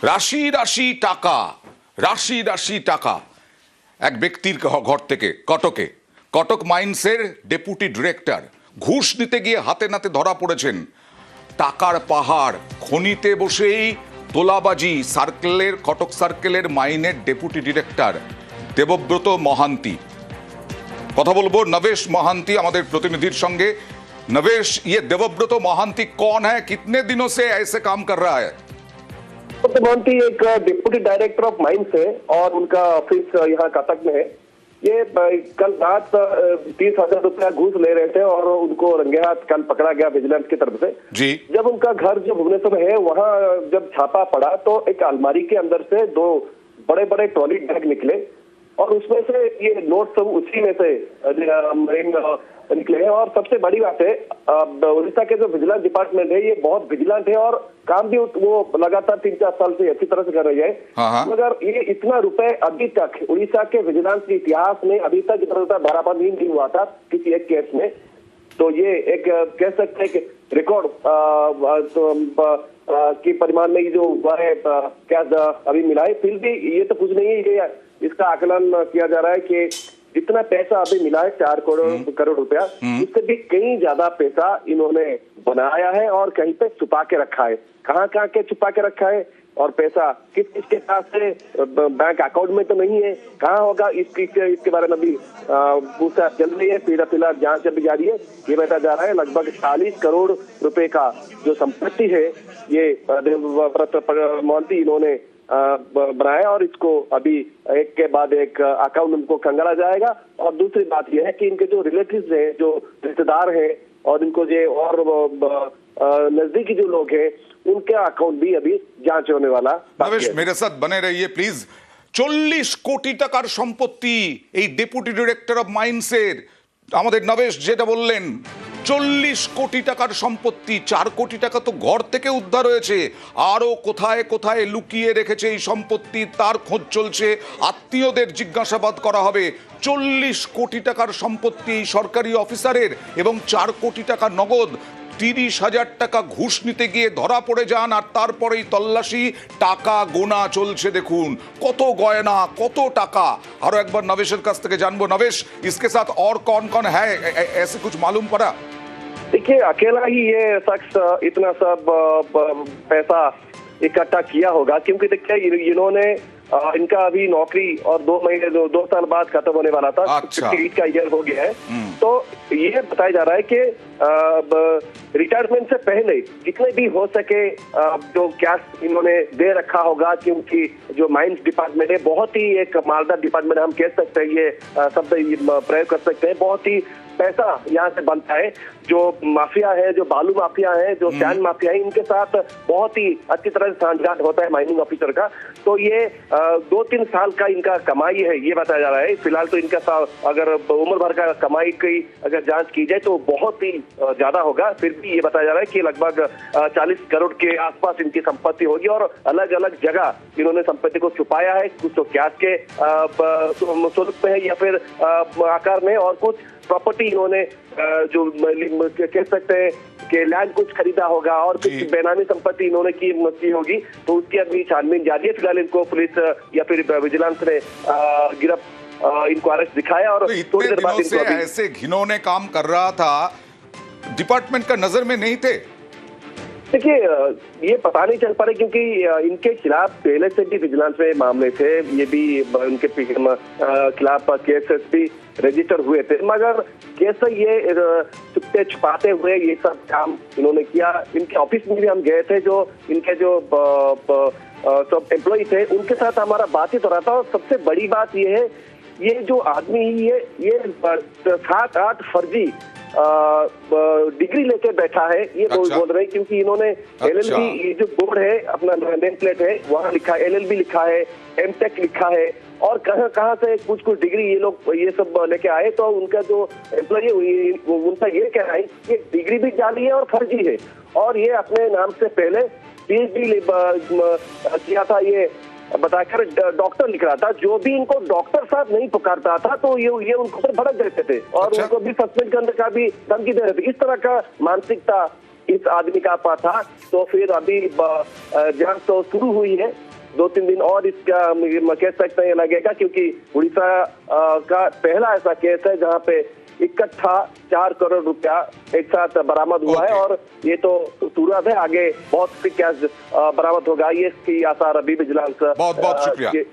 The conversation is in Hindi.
রাশি রাশি টাকা, রাশি রাশি টাকা এক ব্যক্তির ঘর থেকে কটক মাইন্সের ডেপুটি ডিরেক্টর ঘুষ নিতে গিয়ে হাতে নাতে ধরা পড়েছেন। টাকার পাহাড় খনিতে বসেই তোলাবাজি। কটক সার্কেলের মাইনের ডেপুটি ডিরেক্টর দেবব্রত মহান্তি। কথা বলবো नवेश मोहांती हमारे प्रतिनिधिर संगे। नवेश, ये देवव्रत मोहांती कौन है, कितने दिनों से ऐसे काम कर रहा है? मोहांती एक डिप्टी डायरेक्टर ऑफ माइंस है और उनका ऑफिस यहाँ कटक में है। ये कल रात 30,000 रुपया घूस ले रहे थे और उनको रंगे हाथ कल पकड़ा गया विजिलेंस की तरफ से जी। जब उनका घर जो भुवनेश्वर में है वहाँ जब छापा पड़ा तो एक अलमारी के अंदर से 2 बड़े बड़े ट्रॉली बैग निकले और उसमें से ये नोट सब उसी में से निकले हैं। और सबसे बड़ी बात है, उड़ीसा के जो विजिलेंस डिपार्टमेंट है ये बहुत विजिलेंट है और काम भी वो लगातार 3-4 साल से अच्छी तरह से कर रही है। मगर ये इतना रुपए अभी तक उड़ीसा के विजिलेंस के इतिहास में अभी तक इतना बराबर नहीं हुआ था किसी एक केस में। तो ये एक कह सकते हैं कि रिकॉर्ड की परिमाण में जो हुआ है क्या अभी मिला है। फिर भी ये तो कुछ नहीं है, इसका आकलन किया जा रहा है कि जितना पैसा अभी मिला है 4 करोड़ रुपया, इससे भी कहीं ज्यादा पैसा इन्होंने बनाया है और कहीं पे छुपा के रखा है। कहाँ के छुपा के रखा है और पैसा किसके पास है, बैंक अकाउंट में तो नहीं है, कहाँ होगा इसके बारे में भी पूछताछ चल रही है। फिलहाल जांच अभी जारी है। ये बताया जा रहा है लगभग 40 करोड़ रुपए का जो संपत्ति है ये देवव्रत मोहांती इन्होंने बनाया और इसको अभी एक के बाद एक अकाउंट उनको खंगाला जाएगा। और दूसरी बात यह है कि इनके जो रिलेटिव्स हैं, जो रिश्तेदार हैं और इनको जो और नजदीकी जो लोग हैं उनके अकाउंट भी अभी जांच होने वाला। नवेश, मेरे साथ बने रहिए प्लीज। 40 কোটি টাকার সম্পত্তি এই ডেপুটি ডিরেক্টর অফ মাইন্সের। আমাদের নবেশ যেটা বললেন 40 কোটি টাকার সম্পত্তি, 4 কোটি টাকা তো ঘর থেকে উদ্ধার হয়েছে। আরো কোথায় কোথায় লুকিয়ে রেখেছে এই সম্পত্তি তার খোঁজ চলছে। আত্মীয়দের জিজ্ঞাসাবাদ করা হবে। 40 কোটি টাকার সম্পত্তি এই সরকারি অফিসারের এবং 4 কোটি টাকা নগদ। 30,000 টাকা ঘুষ নিতে গিয়ে ধরা পড়ে যান আর তারপরেই তল্লাশি। টাকা গোনা চলছে, দেখুন কত গয়না, কত টাকা। আরো একবার নবেশের কাছ থেকে জানবো। नवेश, इसके साथ और कौन कौन है, ऐसे कुछ मालूम पड़ा? देखिए, अकेला ही ये शख्स इतना सब पैसा इकट्ठा किया होगा क्योंकि देखिए इन्होंने इनका अभी नौकरी और 2 साल बाद खत्म होने वाला था। अच्छा। का ईयर हो गया है। तो ये बताया जा रहा है कि रिटायरमेंट से पहले जितने भी हो सके जो कैश इन्होंने दे रखा होगा क्योंकि जो माइंस डिपार्टमेंट है बहुत ही एक मालदार डिपार्टमेंट हम कह सकते हैं। ये शब्द प्रयोग कर सकते हैं। बहुत ही पैसा यहाँ से बनता है। जो माफिया है, जो बालू माफिया है, जो सैंड माफिया है, इनके साथ बहुत ही अच्छी तरह से सांठगांठ होता है माइनिंग ऑफिसर का। तो ये 2-3 साल का इनका कमाई है ये बताया जा रहा है। फिलहाल तो इनका अगर उम्र भर का कमाई की अगर जांच की जाए तो बहुत ही ज्यादा होगा। फिर भी ये बताया जा रहा है कि लगभग 40 करोड़ के आसपास इनकी संपत्ति होगी और अलग अलग जगह इन्होंने संपत्ति को छुपाया है। कुछ तो कैश के स्वरूप में है या फिर आकार में, और कुछ प्रॉपर्टी इन्होंने जो कह सकते हैं कि लैंड कुछ खरीदा होगा और कुछ बेनामी संपत्ति इन्होंने की होगी। तो उसकी अभी छानबीन जारी है। फिलहाल इनको पुलिस या फिर विजिलेंस ने इनको अरेस्ट दिखाया और थोड़ी देर बाद इनको ऐसे घिनौने काम कर रहा था, डिपार्टमेंट का नजर में नहीं थे। देखिए, ये पता नहीं चल पा रहा क्योंकि इनके खिलाफ पहले से भी विजिलेंस में मामले थे। ये भी उनके खिलाफ केसेस भी रजिस्टर हुए थे, मगर कैसे ये छुपते छुपाते हुए ये सब काम इन्होंने किया। इनके ऑफिस में भी हम गए थे। जो इनके जो सब एम्प्लॉय थे उनके साथ हमारा बातचीत हो रहा था। और सबसे बड़ी बात ये है, ये जो आदमी ये 7-8 फर्जी डिग्री लेके बैठा है ये अच्छा। बोल रहे हैं क्योंकि इन्होंने LLB, ये जो बोर्ड है अपना नेम प्लेट है वहाँ लिखा है, LLB लिखा है, M.Tech लिखा है और कहाँ से कुछ डिग्री ये लोग ये सब लेके आए। तो उनका जो एम्प्लॉय उनका ये कहना है कि डिग्री भी जाली है और फर्जी है और ये अपने नाम से पहले PhD किया था ये बताकर डॉक्टर लिख रहा था। जो भी इनको डॉक्टर साहब नहीं पुकारता था तो ये उनको पर भड़क देते थे और उनको भी सस्पेंड करने का भी धमकी दे रहे थे। इस तरह का मानसिकता इस आदमी का पास था। तो फिर अभी जांच तो शुरू हुई है, 2-3 दिन और इसका कह सकते हैं लगेगा, क्योंकि उड़ीसा का पहला ऐसा केस है जहां पे इकट्ठा 4 करोड़ रुपया एक साथ बरामद हुआ है। और ये तो सूरत है, आगे बहुत सी कैश बरामद होगा, ये इसकी आसार अभी विजिलेंस बहुत बहुत शुक्रिया।